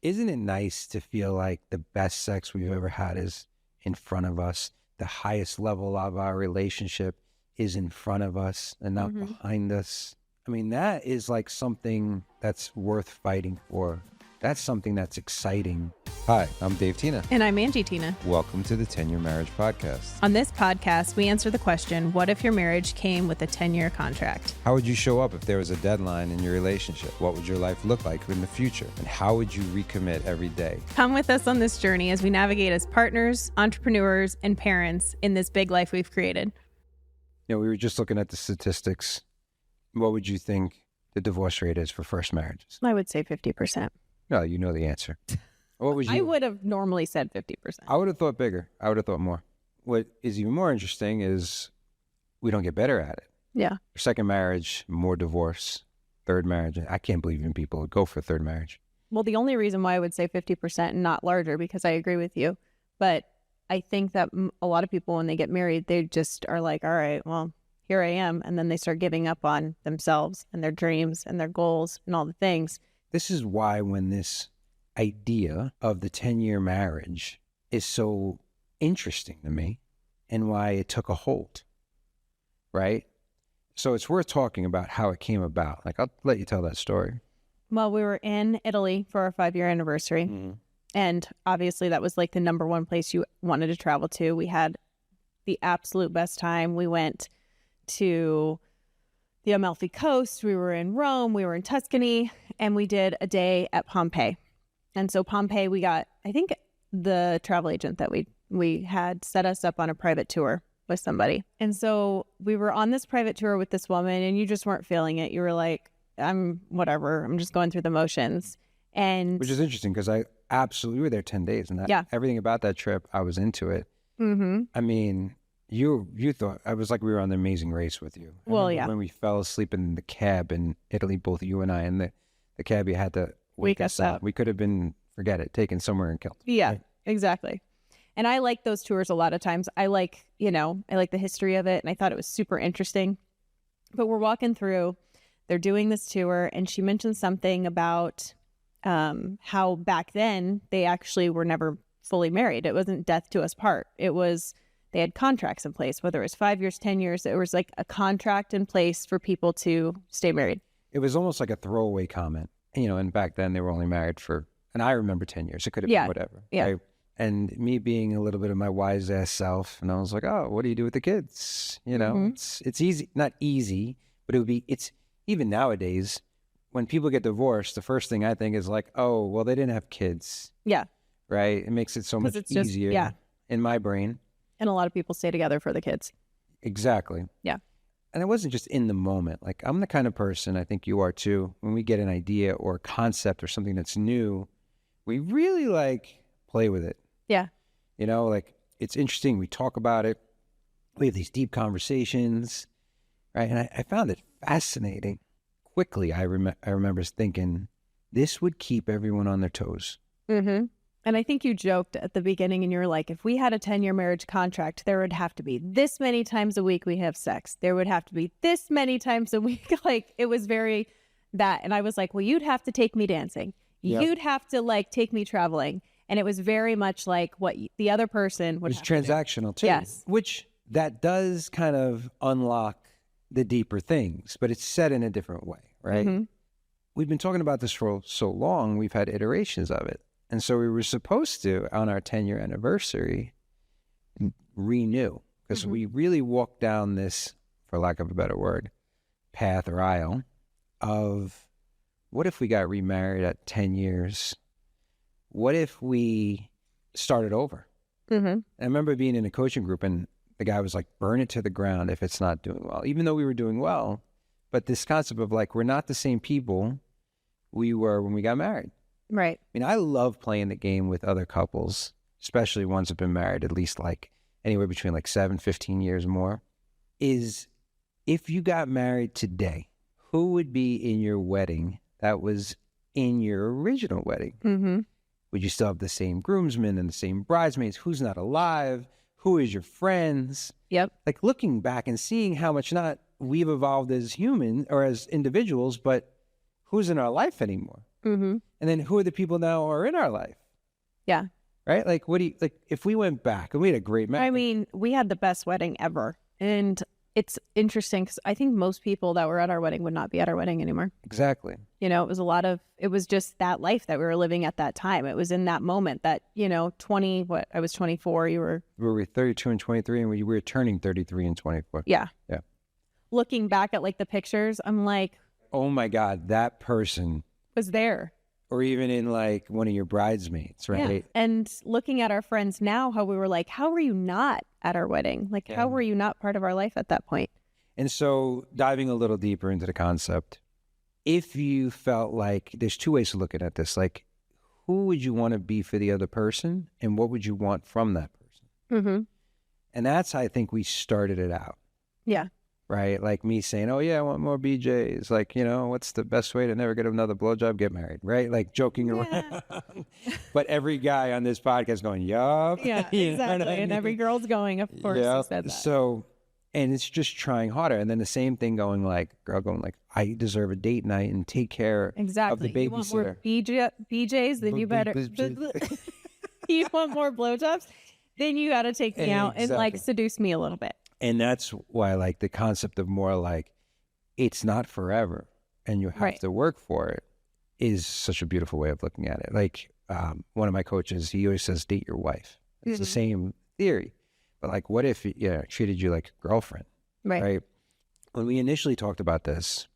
Isn't it nice to feel like the best sex we've ever had is in front of us? The highest level of our relationship is in front of us and not behind us. I mean, that is like something that's worth fighting for. That's something that's exciting. Hi, I'm Dave Tina. And I'm Angie Tina. Welcome to the 10-Year Marriage Podcast. On this podcast, we answer the question, what if your marriage came with a 10-year contract? How would you show up if there was a deadline in your relationship? What would your life look like in the future? And how would you recommit every day? Come with us on this journey as we navigate as partners, entrepreneurs, and parents in this big life we've created. You know, we were just looking at the statistics. What would you think the divorce rate is for first marriages? I would say 50%. No, you know the answer. What would you? I would have normally said 50%. I would have thought bigger. I would have thought more. What is even more interesting is we don't get better at it. Yeah. Second marriage, more divorce. Third marriage. I can't believe in people who go for third marriage. Well, the only reason why I would say 50% and not larger, because I agree with you. But I think that a lot of people, when they get married, they just are like, all right, well, here I am. And then they start giving up on themselves and their dreams and their goals and all the things. This is why when this idea of the 10-year marriage is so interesting to me and why it took a hold, right? So it's worth talking about how it came about. Like, I'll let you tell that story. Well, we were in Italy for our 5-year anniversary. Mm-hmm. And obviously that was like the number one place you wanted to travel to. We had the absolute best time. We went to the Amalfi Coast. We were in Rome. We were in Tuscany. And we did a day at Pompeii. And so Pompeii, we got, I think the travel agent that we had set us up on a private tour with somebody. And so we were on this private tour with this woman and you just weren't feeling it. You were like, I'm just going through the motions. And which is interesting because we were there 10 days and everything about that trip, I was into it. Mm-hmm. I mean, you thought, I was like we were on the Amazing Race with you. Well, yeah. When we fell asleep in the cab in Italy, both you and I, and the cabbie had to wake us up. We could have been, forget it, taken somewhere and killed. Yeah, right? Exactly. And I like those tours a lot of times. I like the history of it. And I thought it was super interesting. But we're walking through, they're doing this tour. And she mentioned something about how back then they actually were never fully married. It wasn't death to us part. It was, they had contracts in place, whether it was 5 years, 10 years. There was like a contract in place for people to stay married. It was almost like a throwaway comment, and back then they were only married for, and I remember 10 years. It could have been whatever. Yeah. Right? And me being a little bit of my wise ass self, and I was like, oh, what do you do with the kids? It's easy, not easy, but it's even nowadays when people get divorced, the first thing I think is like, oh, well, they didn't have kids. Yeah. Right. It makes it so much easier in my brain. And a lot of people stay together for the kids. Exactly. Yeah. And it wasn't just in the moment. Like, I'm the kind of person, I think you are too, when we get an idea or a concept or something that's new, we really play with it. Yeah. It's interesting. We talk about it. We have these deep conversations, right? And I found it fascinating. Quickly, I remember thinking, this would keep everyone on their toes. Mm-hmm. And I think you joked at the beginning and you were like, if we had a 10-year marriage contract, there would have to be this many times a week we have sex. There would have to be this many times a week. It was very that. And I was like, well, you'd have to take me dancing. Yep. You'd have to take me traveling. And it was very much like what the other person would have to do. It was transactional too. Yes. Which that does kind of unlock the deeper things, but it's said in a different way, right? Mm-hmm. We've been talking about this for so long. We've had iterations of it. And so we were supposed to, on our 10-year anniversary, renew. Because we really walked down this, for lack of a better word, path or aisle of what if we got remarried at 10 years? What if we started over? Mm-hmm. I remember being in a coaching group and the guy was like, burn it to the ground if it's not doing well. Even though we were doing well. But this concept of we're not the same people we were when we got married. Right. I mean, I love playing the game with other couples, especially ones that have been married at least anywhere between 7, 15 years more, is if you got married today, who would be in your wedding that was in your original wedding? Mm-hmm. Would you still have the same groomsmen and the same bridesmaids? Who's not alive? Who is your friends? Yep. Looking back and seeing how much not we've evolved as humans or as individuals, but who's in our life anymore? Mm-hmm. And then who are the people now who are in our life? Yeah. Right? Like, what do you, like, if we went back and we had a great I mean, we had the best wedding ever. And it's interesting because I think most people that were at our wedding would not be at our wedding anymore. Exactly. You know, it was just that life that we were living at that time. It was in that moment that, you know, I was 24, We were 32 and 23, and we were turning 33 and 24. Yeah. Yeah. Looking back at like the pictures, I'm like, oh my God, that person was there. Or even in like one of your bridesmaids, right? Yeah. And looking at our friends now, how we were like, how were you not at our wedding? Like, how were you not part of our life at that point? And so diving a little deeper into the concept, if you felt like there's two ways of looking at this, like who would you want to be for the other person and what would you want from that person? Mm-hmm. And that's how I think we started it out. Yeah. Right? Like me saying, oh, yeah, I want more BJs. Like, you know, what's the best way to never get another blowjob? Get married, right? Like joking around. But every guy on this podcast going, yup. Yeah, exactly. And every girl's going, of course, you said that. So, and it's just trying harder. And then the same thing going like, girl going like, I deserve a date night and take care of the babysitter. You want more BJs, then you better. You want more blowjobs? Then you got to take me out and like seduce me a little bit. And that's why I like the concept of more like it's not forever and you have to work for it is such a beautiful way of looking at it. Like one of my coaches, he always says, date your wife. It's the same theory. But like, what if it treated you like a girlfriend? Right. When we initially talked about this,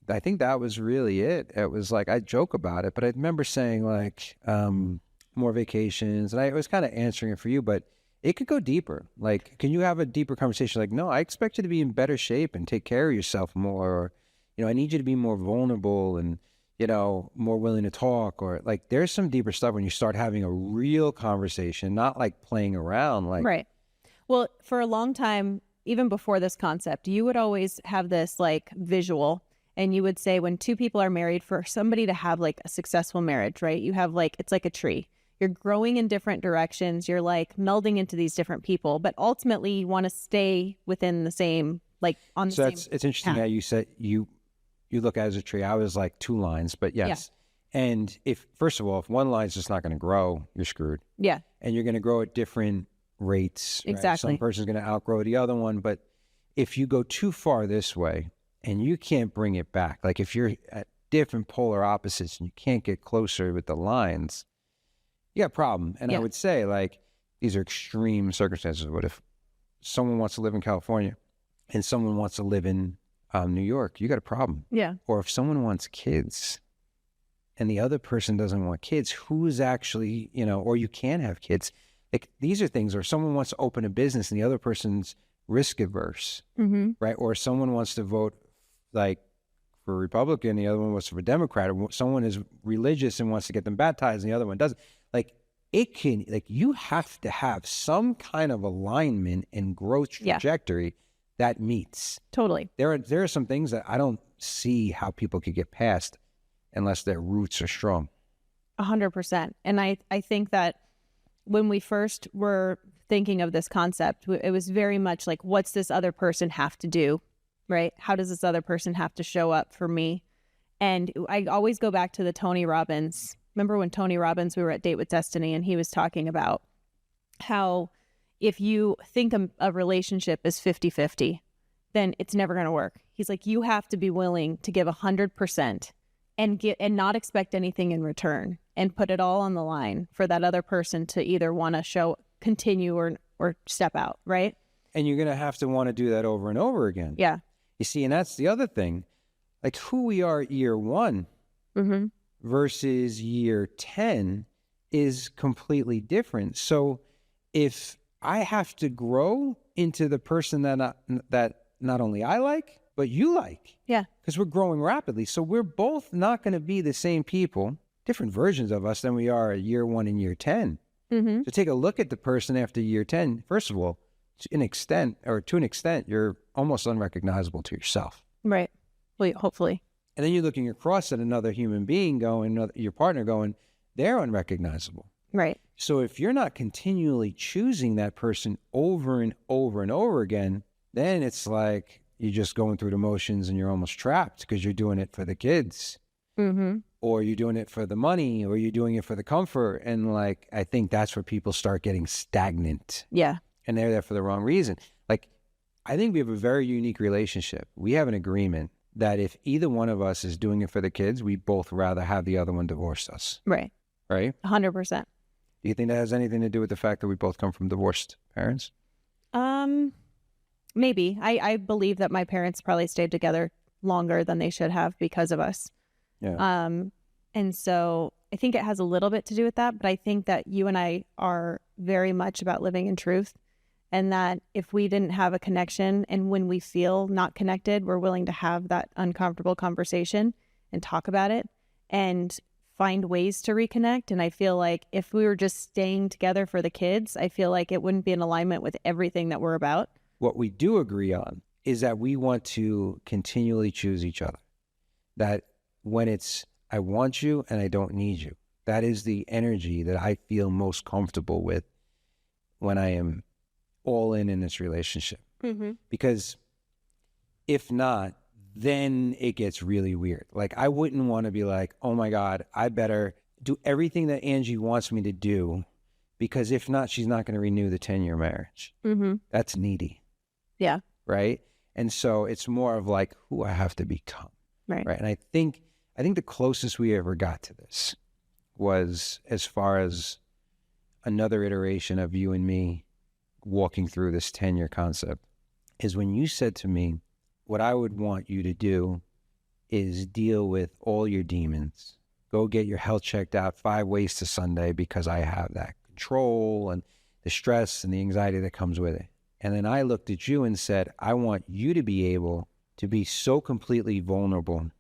I think that was really it. It was like, I joke about it, but I remember saying like more vacations. And I was kind of answering it for you, but it could go deeper. Like, can you have a deeper conversation? Like, no, I expect you to be in better shape and take care of yourself more. Or, you know, I need you to be more vulnerable and, you know, more willing to talk. Or like, there's some deeper stuff when you start having a real conversation, not like playing around. Like, right. Well, for a long time, even before this concept, you would always have this like visual. And you would say when two people are married, for somebody to have like a successful marriage, right? You have like, it's like a tree. You're growing in different directions. You're like melding into these different people, but ultimately you want to stay within the same, like on the same. So it's interesting how you said you look at it as a tree. I was like two lines, but yes. Yeah. And if, first of all, if one line's just not going to grow, you're screwed. Yeah. And you're going to grow at different rates. Exactly. Right? Some person's going to outgrow the other one. But if you go too far this way and you can't bring it back, like if you're at different polar opposites and you can't get closer with the lines, you got a problem. And I would say, like, these are extreme circumstances. What if someone wants to live in California and someone wants to live in New York? You got a problem. Yeah. Or if someone wants kids and the other person doesn't want kids, who's actually, you know, or you can have kids. Like, these are things, or someone wants to open a business and the other person's risk averse, right? Or someone wants to vote, like, for Republican, the other one wants for Democrat, or someone is religious and wants to get them baptized and the other one doesn't. Like, it can, like, you have to have some kind of alignment and growth trajectory that meets. Totally. There are some things that I don't see how people could get past unless their roots are strong. 100%. And I think that when we first were thinking of this concept, it was very much like, what's this other person have to do, right? How does this other person have to show up for me? And I always go back to the Tony Robbins. Remember when Tony Robbins, we were at Date with Destiny, and he was talking about how if you think a relationship is 50-50, then it's never going to work. He's like, you have to be willing to give 100% and not expect anything in return and put it all on the line for that other person to either want to continue or step out, right? And you're going to have to want to do that over and over again. Yeah. You see, and that's the other thing. Like, who we are at year one versus year 10 is completely different. So if I have to grow into the person that not only I like, but you like. Yeah. Because we're growing rapidly. So we're both not going to be the same people, different versions of us than we are at year 1 and year 10. So take a look at the person after year 10. First of all, to an extent, you're almost unrecognizable to yourself. Right. Well, hopefully. And then you're looking across at another human being your partner going, they're unrecognizable. Right. So if you're not continually choosing that person over and over and over again, then it's like you're just going through the motions and you're almost trapped because you're doing it for the kids. or you're doing it for the money, or you're doing it for the comfort. And like, I think that's where people start getting stagnant. Yeah. And they're there for the wrong reason. Like, I think we have a very unique relationship. We have an agreement that if either one of us is doing it for the kids, we both rather have the other one divorce us. Right. Right? 100%. Do you think that has anything to do with the fact that we both come from divorced parents? Maybe. I believe that my parents probably stayed together longer than they should have because of us. Yeah. And so I think it has a little bit to do with that, but I think that you and I are very much about living in truth, and that if we didn't have a connection, and when we feel not connected, we're willing to have that uncomfortable conversation and talk about it and find ways to reconnect. And I feel like if we were just staying together for the kids, I feel like it wouldn't be in alignment with everything that we're about. What we do agree on is that we want to continually choose each other. That when it's, I want you and I don't need you, that is the energy that I feel most comfortable with when I am all in this relationship. Mm-hmm. Because if not, then it gets really weird. Like, I wouldn't want to be like, oh my God, I better do everything that Angie wants me to do, because if not, she's not going to renew the 10-year marriage. Mm-hmm. That's needy. Yeah. Right. And so it's more of like who I have to become. Right. Right. And I think the closest we ever got to this was as far as another iteration of you and me walking through this 10-year concept is when you said to me, what I would want you to do is deal with all your demons. Go get your health checked out 5 ways to Sunday, because I have that control and the stress and the anxiety that comes with it. And then I looked at you and said, I want you to be able to be so completely vulnerable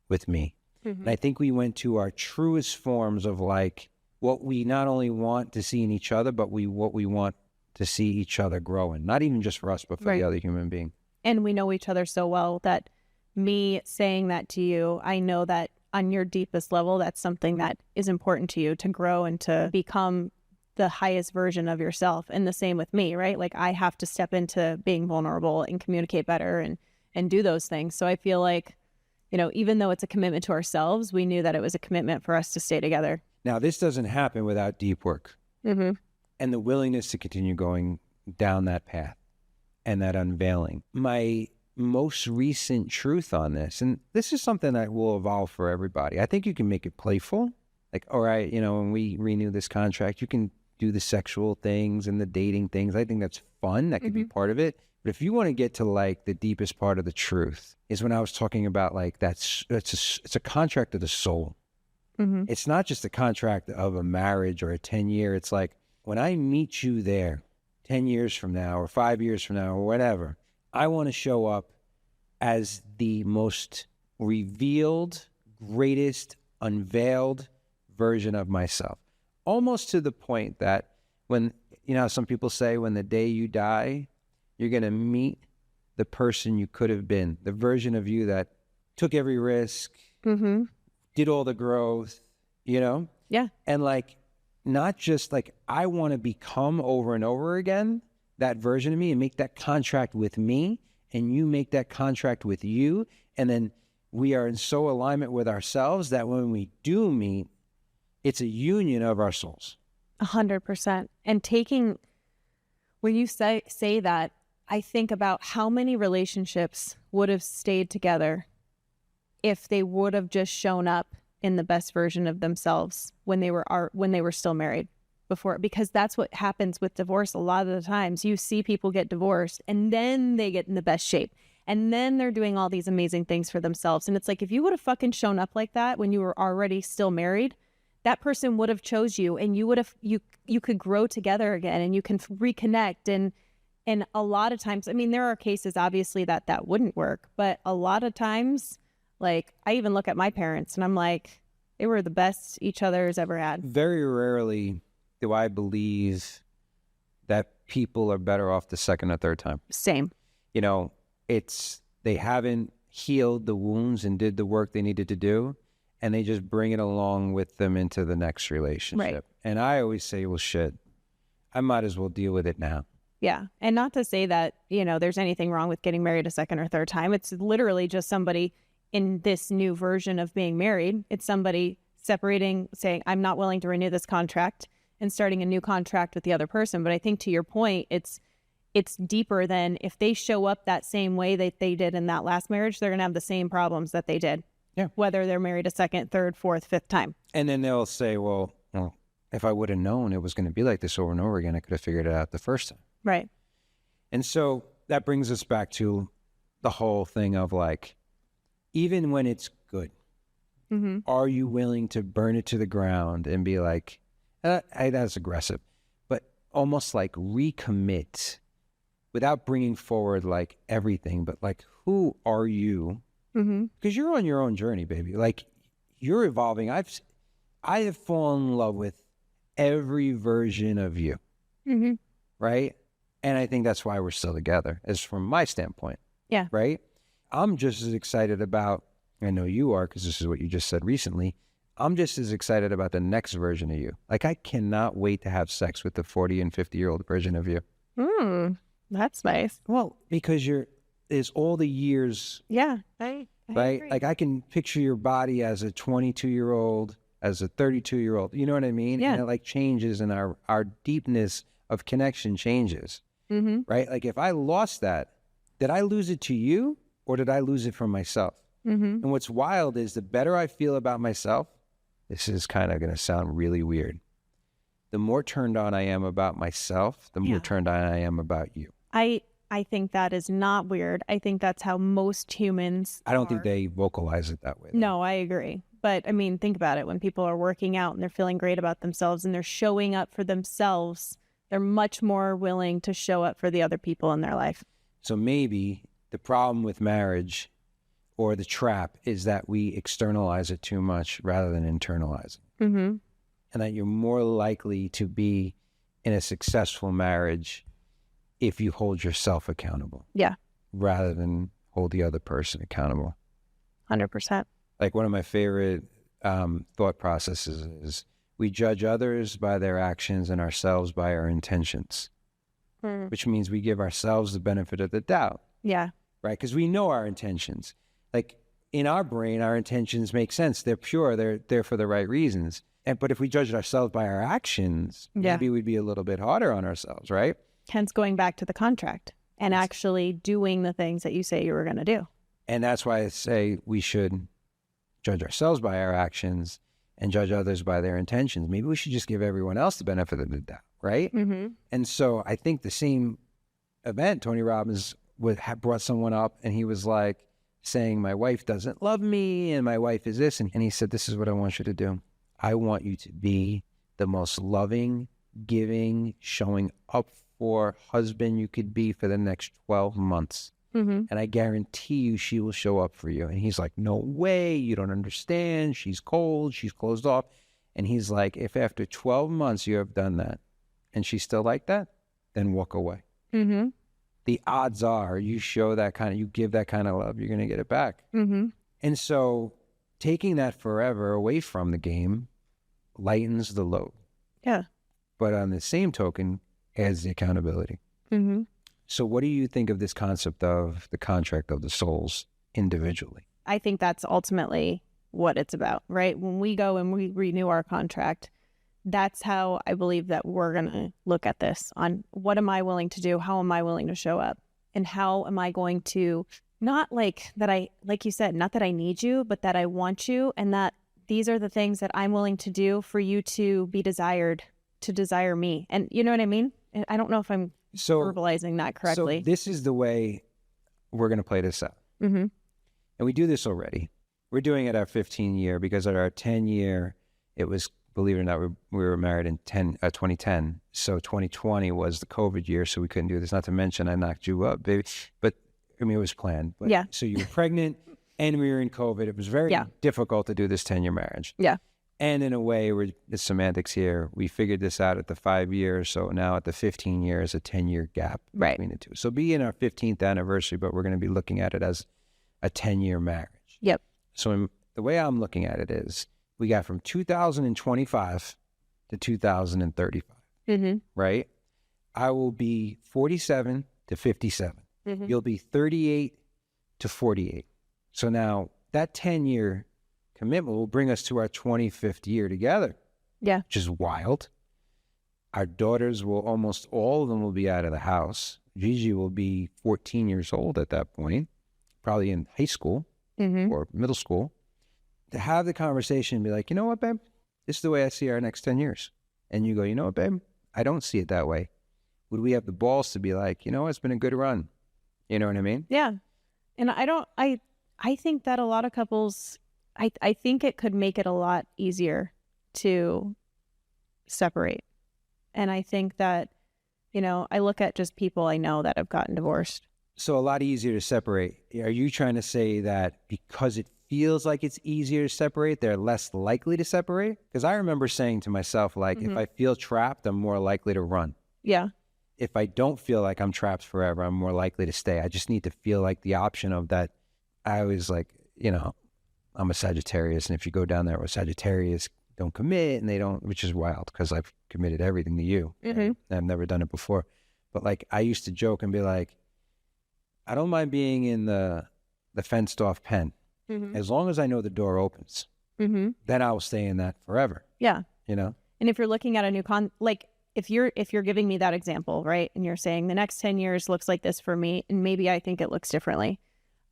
with me. Mm-hmm. And I think we went to our truest forms of like what we not only want to see in each other, but what we want to see each other grow in. Not even just for us, but for the other human being. And we know each other so well that me saying that to you, I know that on your deepest level, that's something that is important to you to grow and to become the highest version of yourself. And the same with me, right? Like, I have to step into being vulnerable and communicate better and do those things. So I feel like, you know, even though it's a commitment to ourselves, we knew that it was a commitment for us to stay together. Now, this doesn't happen without deep work. Mm-hmm. And the willingness to continue going down that path and that unveiling. My most recent truth on this, and this is something that will evolve for everybody. I think you can make it playful. Like, all right, you know, when we renew this contract, you can do the sexual things and the dating things. I think that's fun. That could be part of it. But if you want to get to like the deepest part of the truth is when I was talking about like it's a contract of the soul. Mm-hmm. It's not just a contract of a marriage or a 10-year. It's like when I meet you there 10 years from now or 5 years from now or whatever, I want to show up as the most revealed, greatest, unveiled version of myself. Almost to the point that when, you know, some people say when the day you die, you're going to meet the person you could have been, the version of you that took every risk, did all the growth, you know? Yeah. And like, not just like, I want to become over and over again that version of me and make that contract with me, and you make that contract with you. And then we are in so alignment with ourselves that when we do meet, it's a union of our souls. 100%. And when you say that, I think about how many relationships would have stayed together if they would have just shown up in the best version of themselves when they were still married before, because that's what happens with divorce. A lot of the times you see people get divorced and then they get in the best shape and then they're doing all these amazing things for themselves. And it's like, if you would have fucking shown up like that when you were already still married, that person would have chose you, and you would have, you could grow together again, and you can reconnect. And a lot of times, I mean, there are cases obviously that wouldn't work, but a lot of times, like, I even look at my parents and I'm like, they were the best each other has ever had. Very rarely do I believe that people are better off the second or third time. Same. You know, they haven't healed the wounds and did the work they needed to do, and they just bring it along with them into the next relationship. Right. And I always say, well, shit, I might as well deal with it now. Yeah. And not to say that, you know, there's anything wrong with getting married a second or third time. It's literally just somebody in this new version of being married. It's somebody separating, saying, I'm not willing to renew this contract and starting a new contract with the other person. But I think to your point, it's deeper than if they show up that same way that they did in that last marriage, they're going to have the same problems that they did. Yeah. Whether they're married a second, third, fourth, fifth time. And then they'll say, well, if I would have known it was going to be like this over and over again, I could have figured it out the first time. Right. And so that brings us back to the whole thing of like, even when it's good, are you willing to burn it to the ground and be like, that's aggressive, but almost like recommit without bringing forward like everything, but like, who are you? Because you're on your own journey, baby. Like, you're evolving. I have fallen in love with every version of you, right? And I think that's why we're still together, as from my standpoint. Yeah. Right? I'm just as excited about, I know you are, because this is what you just said recently, I'm just as excited about the next version of you. Like, I cannot wait to have sex with the 40 and 50-year-old version of you. That's nice. Well, because there's all the years. Yeah. I right? agree. Like, I can picture your body as a 22-year-old, as a 32-year-old. You know what I mean? Yeah. And it like changes, and our deepness of connection changes, right? Like, if I lost that, did I lose it to you or did I lose it from myself? And what's wild is the better I feel about myself, this is kind of going to sound really weird, the more turned on I am about myself, the more turned on I am about you. I think that is not weird. I think that's how most humans I don't think they vocalize it that way, though. No, I agree. But I mean, think about it. When people are working out and they're feeling great about themselves and they're showing up for themselves, they're much more willing to show up for the other people in their life. So maybe the problem with marriage, or the trap, is that we externalize it too much rather than internalize it. And that you're more likely to be in a successful marriage if you hold yourself accountable. Yeah. Rather than hold the other person accountable. 100%. Like, one of my favorite thought processes is we judge others by their actions and ourselves by our intentions, which means we give ourselves the benefit of the doubt. Yeah. Right? Because we know our intentions. Like, in our brain, our intentions make sense. They're pure. They're there for the right reasons. But if we judged ourselves by our actions, maybe we'd be a little bit harder on ourselves, right? Hence going back to the contract and actually doing the things that you say you were going to do. And that's why I say we should judge ourselves by our actions and judge others by their intentions. Maybe we should just give everyone else the benefit of the doubt, right? And so I think the same event, Tony Robbins brought someone up, and he was like saying, my wife doesn't love me, and my wife is this. And he said, this is what I want you to do. I want you to be the most loving, giving, showing up for husband you could be for the next 12 months. And I guarantee you she will show up for you. And he's like, no way, you don't understand. She's cold, she's closed off. And he's like, if after 12 months you have done that and she's still like that, then walk away. The odds are you give that kind of love, you're going to get it back. And so taking that forever away from the game lightens the load. Yeah. But on the same token, adds the accountability. So what do you think of this concept of the contract of the souls individually? I think that's ultimately what it's about, right? When we go and we renew our contract, that's how I believe that we're going to look at this on what am I willing to do? How am I willing to show up? And how am I going to, not like that like you said, not that I need you, but that I want you, and that these are the things that I'm willing to do for you to be desired, to desire me. And you know what I mean? I don't know if I'm verbalizing that correctly. So this is the way we're going to play this out. And we do this already. We're doing it our 15-year, because at our 10-year, it was, believe it or not, we were married in 2010. So 2020 was the COVID year, so we couldn't do this. Not to mention, I knocked you up, baby. But, I mean, it was planned. But, yeah. So you were pregnant and we were in COVID. It was very difficult to do this 10-year marriage. Yeah. And in a way, the semantics here, we figured this out at the 5 years. So now at the 15 years, a 10-year gap between the two. So be in our 15th anniversary, but we're going to be looking at it as a 10-year marriage. Yep. So the way I'm looking at it is, we got from 2025 to 2035, right? I will be 47 to 57. You'll be 38 to 48. So now that 10-year commitment will bring us to our 25th year together. Yeah. Which is wild. Our daughters will, almost all of them will be out of the house. Gigi will be 14 years old at that point, probably in high school or middle school. To have the conversation and be like, you know what, babe? This is the way I see our next 10 years. And you go, you know what, babe? I don't see it that way. Would we have the balls to be like, you know, it's been a good run? You know what I mean? Yeah. And I think that a lot of couples, I think it could make it a lot easier to separate. And I think that, you know, I look at just people I know that have gotten divorced. So a lot easier to separate. Are you trying to say that because it feels like it's easier to separate, they're less likely to separate? Because I remember saying to myself, like, if I feel trapped, I'm more likely to run. Yeah. If I don't feel like I'm trapped forever, I'm more likely to stay. I just need to feel like the option of that. I always like, you know, I'm a Sagittarius, and if you go down there with Sagittarius, don't commit, and they don't, which is wild because I've committed everything to you. And I've never done it before. But like, I used to joke and be like, I don't mind being in the fenced off pen as long as I know the door opens. Then I will stay in that forever. Yeah. You know? And if you're looking at a new like if you're giving me that example, right? And you're saying the next 10 years looks like this for me, and maybe I think it looks differently.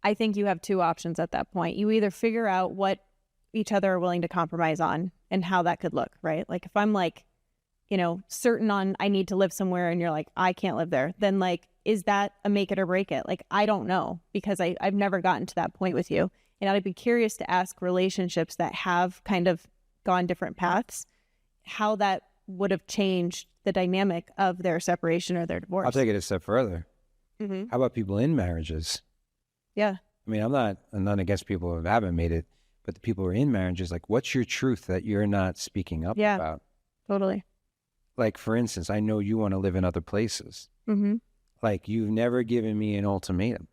I think you have two options at that point. You either figure out what each other are willing to compromise on and how that could look, right? Like if I'm like, you know, certain on I need to live somewhere and you're like, I can't live there, then like, is that a make it or break it? Like, I don't know, because I've never gotten to that point with you. And I'd be curious to ask relationships that have kind of gone different paths, how that would have changed the dynamic of their separation or their divorce. I'll take it a step further. How about people in marriages? Yeah. I mean, I'm not against people who haven't made it, but the people who are in marriages, like, what's your truth that you're not speaking up about? Totally. Like, for instance, I know you want to live in other places. Like, you've never given me an ultimatum.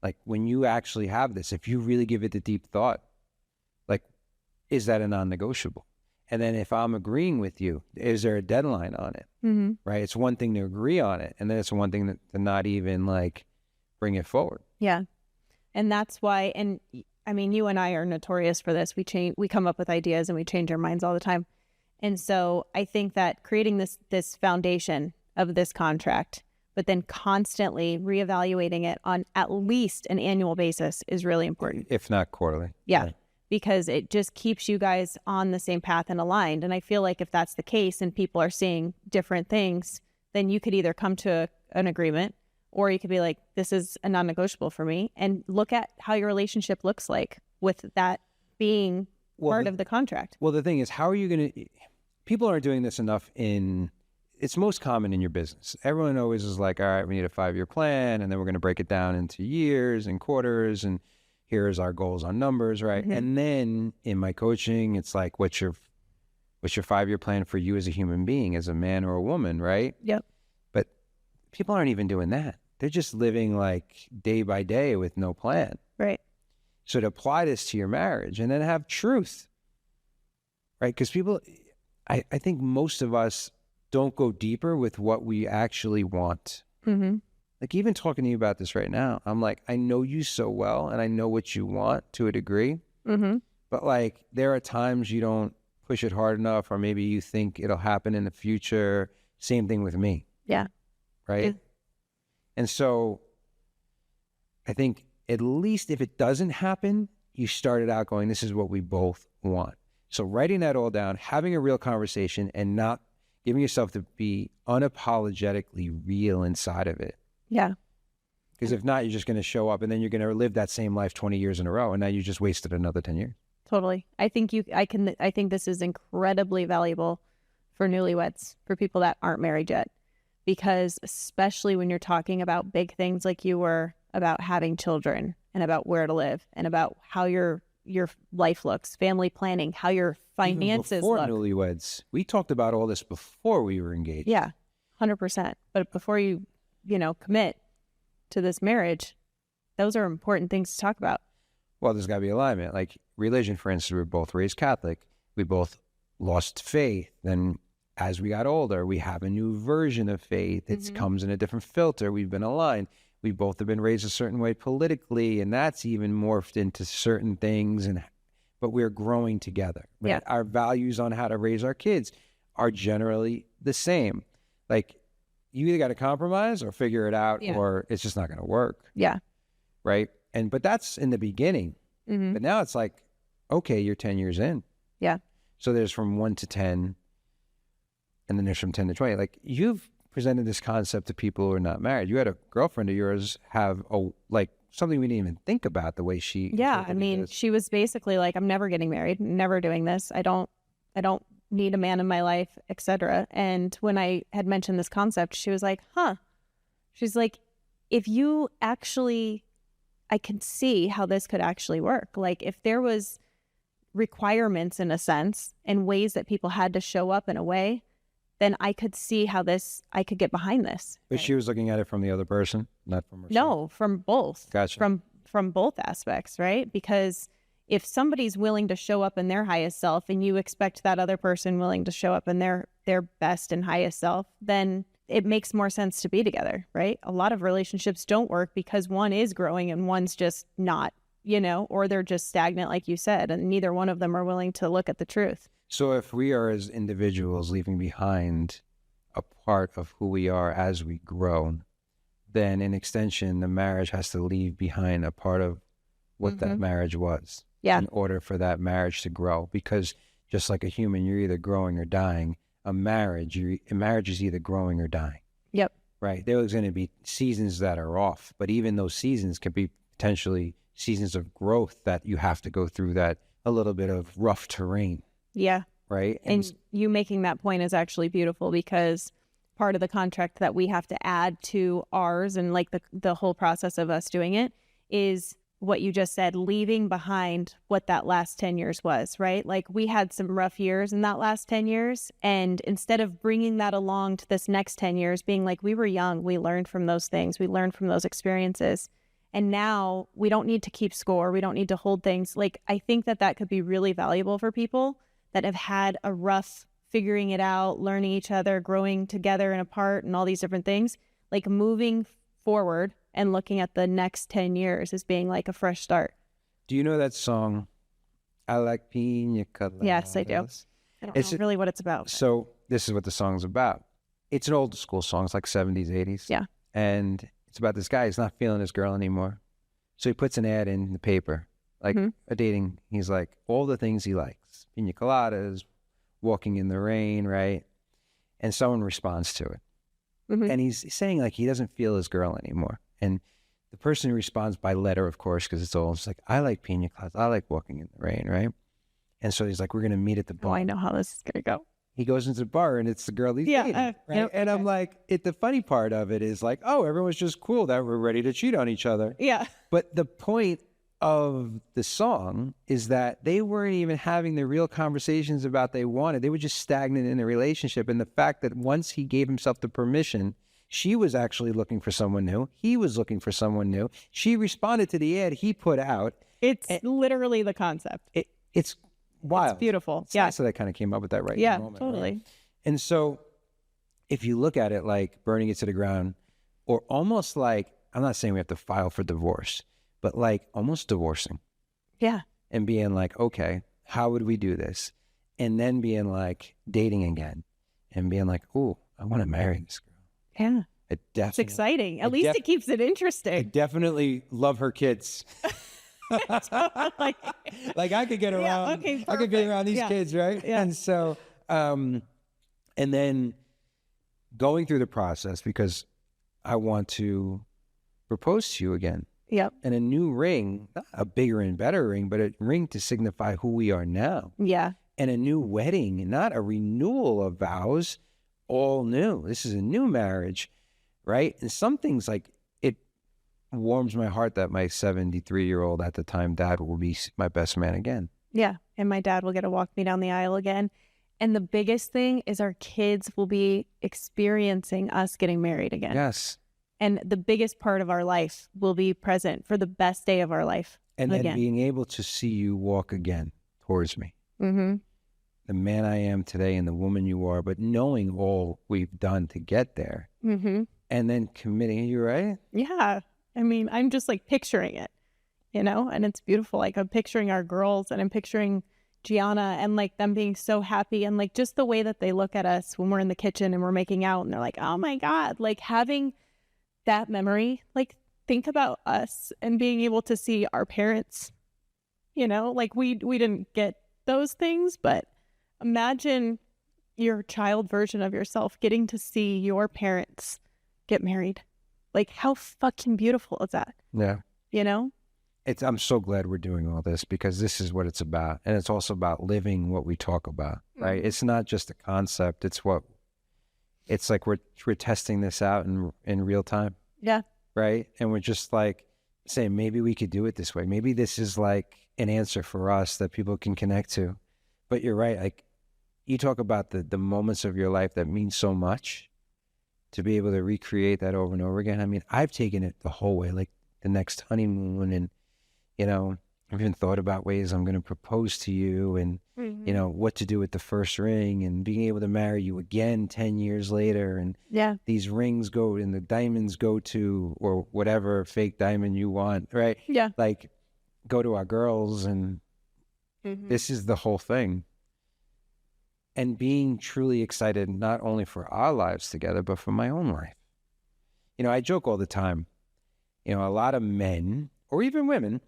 Like, when you actually have this, if you really give it the deep thought, like, is that a non-negotiable? And then if I'm agreeing with you, is there a deadline on it? Right? It's one thing to agree on it, and then it's one thing to not even, like, bring it forward. Yeah. And that's why, and I mean, you and I are notorious for this. We come up with ideas and we change our minds all the time. And so I think that creating this foundation of this contract, but then constantly reevaluating it on at least an annual basis is really important. If not quarterly. Yeah. Because it just keeps you guys on the same path and aligned. And I feel like if that's the case and people are seeing different things, then you could either come to an agreement, or you could be like, this is a non-negotiable for me, and look at how your relationship looks like with that being part of the contract. Well, the thing is, how are you going to, people aren't doing this enough it's most common in your business. Everyone always is like, all right, we need a 5-year plan, and then we're going to break it down into years and quarters, and here's our goals on numbers, right? And then in my coaching, it's like, what's your 5-year plan for you as a human being, as a man or a woman, right? Yep. But people aren't even doing that. They're just living like day by day with no plan. Right. So to apply this to your marriage and then have truth, right? Because people, I think most of us don't go deeper with what we actually want. Like, even talking to you about this right now, I'm like, I know you so well and I know what you want to a degree. But like, there are times you don't push it hard enough, or maybe you think it'll happen in the future. Same thing with me. Yeah. Right. Yeah. And so I think at least if it doesn't happen, you started out going, this is what we both want. So writing that all down, having a real conversation, and not giving yourself to be unapologetically real inside of it. Yeah. Because if not, you're just going to show up and then you're going to live that same life 20 years in a row. And now you just wasted another 10 years. Totally. I think this is incredibly valuable for newlyweds, for people that aren't married yet. Because especially when you're talking about big things like you were, about having children and about where to live and about how your life looks, family planning, how your finances before look. Newlyweds, we talked about all this before we were engaged. Yeah, 100%. But before you commit to this marriage, those are important things to talk about. Well, there's got to be alignment. Like religion, for instance, we were both raised Catholic. We both lost faith. Then as we got older, we have a new version of faith. It comes in a different filter. We've been aligned. We both have been raised a certain way politically, and that's even morphed into certain things. And but we're growing together. Right? Yeah. Our values on how to raise our kids are generally the same. Like, you either got to compromise or figure it out, or it's just not going to work. Yeah. Right. But that's in the beginning. Mm-hmm. But now it's like, okay, you're 10 years in. Yeah. So there's from 1 to 10, and then there's from 10 to 20. Like, you've presented this concept to people who are not married. You had a girlfriend of yours have something we didn't even think about, the way she. Yeah. I mean, she was basically like, I'm never getting married, never doing this. I don't need a man in my life, etc. And when I had mentioned this concept, she was like, huh. She's like, if you actually, I can see how this could actually work. Like, if there was requirements in a sense and ways that people had to show up in a way, then I could see how I could get behind this. But she was looking at it from the other person, not from herself. No, from both. Gotcha. From both aspects, right? Because if somebody's willing to show up in their highest self and you expect that other person willing to show up in their best and highest self, then it makes more sense to be together, right? A lot of relationships don't work because one is growing and one's just not, or they're just stagnant, like you said, and neither one of them are willing to look at the truth. So if we are, as individuals, leaving behind a part of who we are as we grow, then in extension, the marriage has to leave behind a part of what that marriage was. Yeah. In order for that marriage to grow. Because just like a human, you're either growing or dying. A marriage is either growing or dying. Yep. Right. There's going to be seasons that are off, but even those seasons can be potentially seasons of growth that you have to go through, that a little bit of rough terrain. Yeah. Right. And you making that point is actually beautiful, because part of the contract that we have to add to ours and like the whole process of us doing it is what you just said, leaving behind what that last 10 years was, right? Like, we had some rough years in that last 10 years. And instead of bringing that along to this next 10 years, being like, we were young, we learned from those things, we learned from those experiences. And now we don't need to keep score. We don't need to hold things. Like, I think that could be really valuable for people that have had a rough figuring it out, learning each other, growing together and apart, and all these different things. Like, moving forward and looking at the next 10 years as being like a fresh start. Do you know that song, I Like Pina Coladas? Yes, I do. I don't know really what it's about. So this is what the song's about. It's an old school song. It's like 70s, 80s. Yeah. And it's about this guy. He's not feeling his girl anymore. So he puts an ad in the paper, like a dating. He's like, all the things he likes. Pina coladas, walking in the rain, right? And someone responds to it. And he's saying like he doesn't feel his girl anymore. And the person responds by letter, of course, because it's all just like, I like pina coladas. I like walking in the rain, right? And so he's like, we're going to meet at the bar. Oh, I know how this is going to go. He goes into the bar and it's the girl he's dating, right? Yep, and I'm like, the funny part of it is like, oh, everyone's just cool that we're ready to cheat on each other. Yeah. But the point of the song is that they weren't even having the real conversations about they wanted. They were just stagnant in the relationship. And the fact that once he gave himself the permission, she was actually looking for someone new. He was looking for someone new. She responded to the ad he put out. It's literally the concept. It's wild. It's beautiful. It's nice that I kind of came up with that right in the moment. Totally. Right? And so if you look at it like burning it to the ground, or almost like, I'm not saying we have to file for divorce, but like almost divorcing. Yeah. And being like, okay, how would we do this? And then being like dating again and being like, oh, I want to marry this girl. Yeah. It's exciting. At least it keeps it interesting. I definitely love her kids. like I could get around, I could get around these kids, right? Yeah. And so, and then going through the process, because I want to propose to you again. Yep. And a new ring, not a bigger and better ring, but a ring to signify who we are now. Yeah. And a new wedding, not a renewal of vows, all new. This is a new marriage, right? And some things like, it warms my heart that my 73-year-old at the time dad will be my best man again. Yeah. And my dad will get to walk me down the aisle again. And the biggest thing is our kids will be experiencing us getting married again. Yes. And the biggest part of our life will be present for the best day of our life. And then being able to see you walk again towards me. Mm-hmm. The man I am today and the woman you are, but knowing all we've done to get there. Mm-hmm. And then committing. Are you right? Yeah. I mean, I'm just like picturing it. and it's beautiful. Like I'm picturing our girls and I'm picturing Gianna and like them being so happy and like just the way that they look at us when we're in the kitchen and we're making out and they're like, oh my God, like having that memory, like think about us and being able to see our parents, like we didn't get those things, but imagine your child version of yourself getting to see your parents get married. Like how fucking beautiful is that? Yeah. I'm so glad we're doing all this because this is what it's about. And it's also about living what we talk about, right? Mm-hmm. It's not just a concept. It's like we're testing this out in real time. Yeah. Right. And we're just like saying, maybe we could do it this way. Maybe this is like an answer for us that people can connect to. But you're right. Like you talk about the moments of your life that mean so much, to be able to recreate that over and over again. I mean, I've taken it the whole way, like the next honeymoon, and I've even thought about ways I'm going to propose to you and, what to do with the first ring and being able to marry you again 10 years later. And these rings go and the diamonds go to, or whatever fake diamond you want, right? Yeah. Like go to our girls, and this is the whole thing. And being truly excited, not only for our lives together, but for my own life. I joke all the time, a lot of men or even women,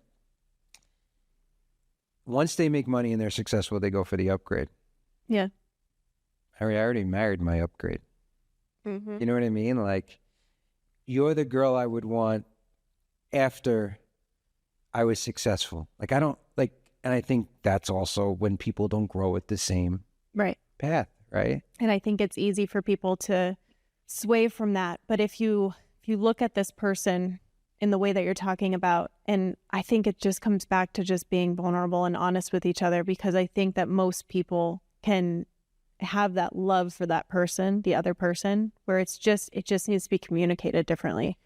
once they make money and they're successful, they go for the upgrade. Yeah. I already married my upgrade. You know what I mean? Like, you're the girl I would want after I was successful. Like, I don't like, and I think that's also when people don't grow at the same path, right? And I think it's easy for people to sway from that. But if you look at this person in the way that you're talking about, and I think it just comes back to just being vulnerable and honest with each other, because I think that most people can have that love for that person, the other person, where it just needs to be communicated differently.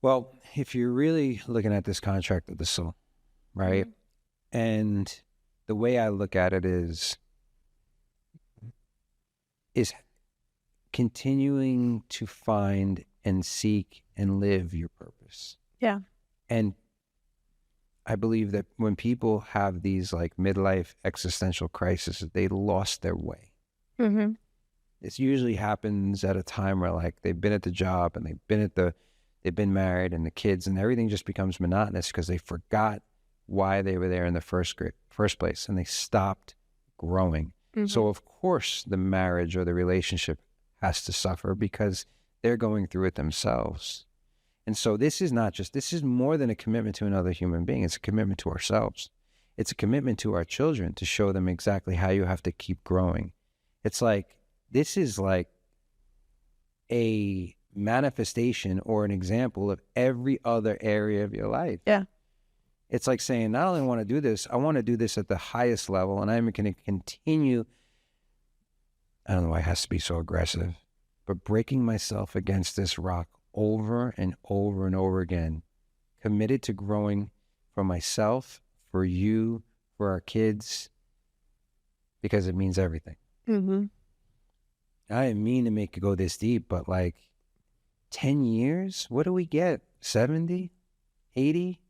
Well, if you're really looking at this contract of the soul, right? And the way I look at it is continuing to find and seek and live your purpose. Yeah. And I believe that when people have these like midlife existential crises, they lost their way. This usually happens at a time where like they've been at the job and they've been married and the kids, and everything just becomes monotonous because they forgot why they were there in the first place, and they stopped growing. So of course the marriage or the relationship has to suffer because they're going through it themselves. And so this is more than a commitment to another human being. It's a commitment to ourselves. It's a commitment to our children to show them exactly how you have to keep growing. It's like, this is like a manifestation or an example of every other area of your life. Yeah. It's like saying, not only want to do this, I want to do this at the highest level, and I'm going to continue. I don't know why it has to be so aggressive, but breaking myself against this rock over and over and over again, committed to growing for myself, for you, for our kids, because it means everything. I didn't mean to make it go this deep, but like 10 years, what do we get? 70, 80?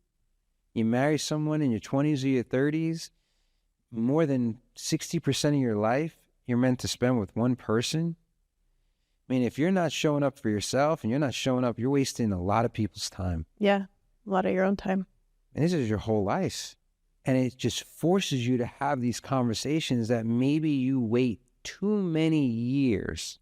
You marry someone in your 20s or your 30s, more than 60% of your life you're meant to spend with one person. I mean, if you're not showing up for yourself and you're not showing up, you're wasting a lot of people's time. Yeah, a lot of your own time. And this is your whole life. And it just forces you to have these conversations that maybe you wait too many years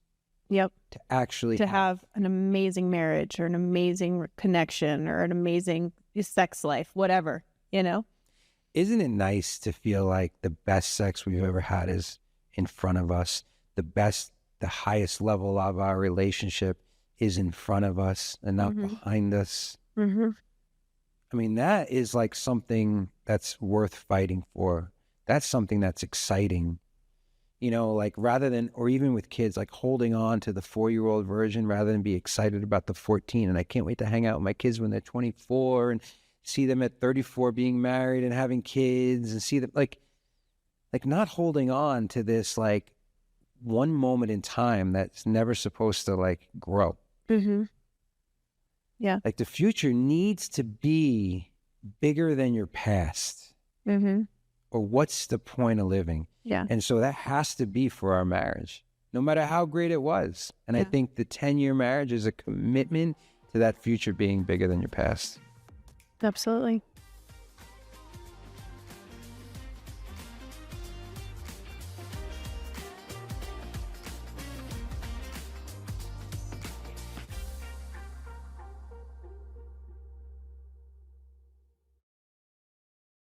to actually have an amazing marriage or an amazing connection or an amazing sex life, whatever, Isn't it nice to feel like the best sex we've ever had is in front of us? The highest level of our relationship is in front of us and not behind us. I mean, that is like something that's worth fighting for. That's something that's exciting. Like rather than, or even with kids, like holding on to the 4-year-old version rather than be excited about the 14. And I can't wait to hang out with my kids when they're 24 and see them at 34 being married and having kids, and see them like not holding on to this like one moment in time that's never supposed to like grow. Yeah. Like the future needs to be bigger than your past? Mm-hmm. Or what's the point of living? Yeah. And so that has to be for our marriage, no matter how great it was. And I Yeah. think the 10-year marriage is a commitment to that future being bigger than your past. Absolutely.